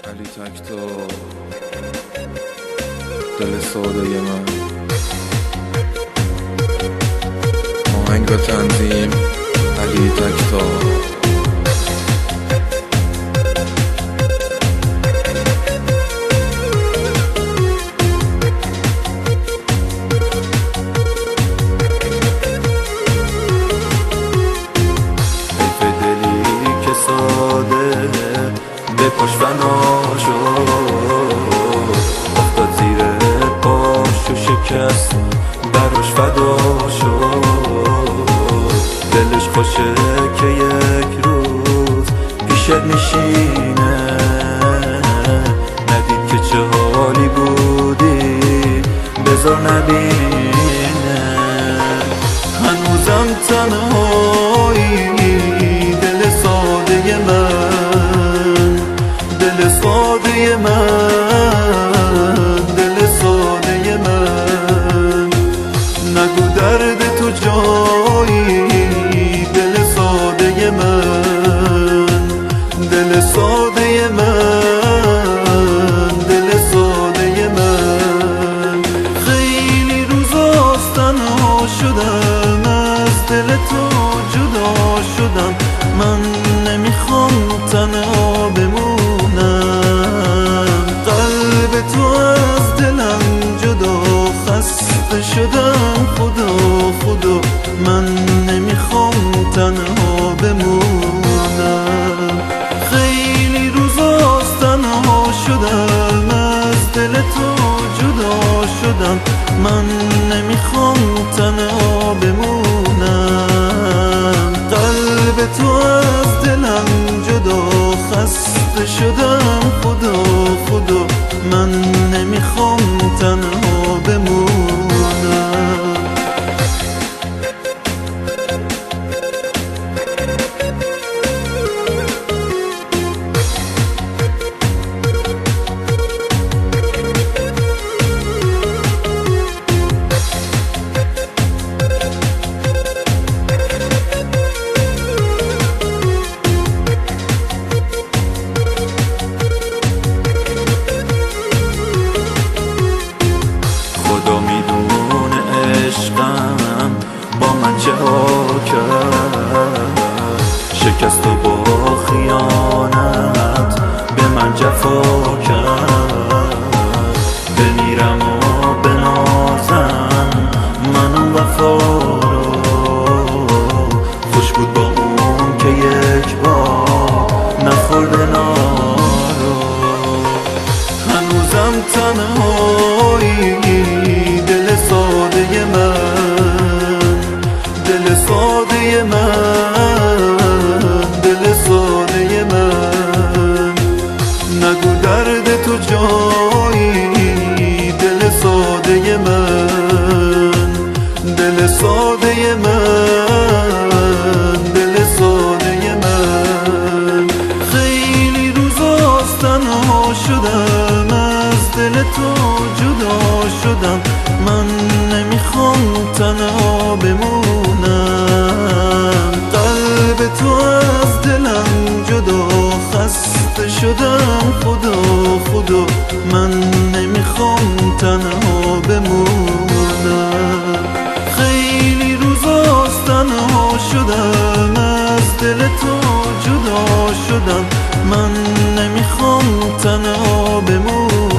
علی تکتا دل ساده من آهنگ و تنظیم علی تکتا پاش فنا شد افتاد زیر پاش و شکست براش فدا شد دلش خوشه که یک روز پیشت میشینه ندید که چه حالی بودی بذار نبینه هنوزم تنهایی دل ساده من دل ساده من نگو درد تو جایی دل ساده من دل ساده من دل ساده من خیلی روزاست تنها شدم از دل تو جدا شدم من نمیخوام تنها بمونم قلب تو از دلم جدا خسته شدم خدا من نمیخوام تنها بمونم خیلی روزاست تنها شدم از دل تو جدا شدم من نمیخوام تنها بمونم قلب تو از دلم جدا خسته شدم خدا من نمیخوام تنها بمونم با من چه ها کرد شکست و با خیانت به من جفا کرد بمیرم و بنازم من اون وفا رو خوش بود با اون که یک بار نخورده نارو هنوزم تنهایی دل ساده من دل ساده من نگو درد تو جایی دل ساده من دل ساده من دل ساده من خیلی روزاست تنها شدم از دل تو جدا شدم من نمیخوام تنها بمونم قلب تو از دلم جدا خسته شدم خدا من نمیخوام تنها بمونم خیلی روزاست تنها شدم از دل تو جدا شدم من نمیخوام تنها بمونم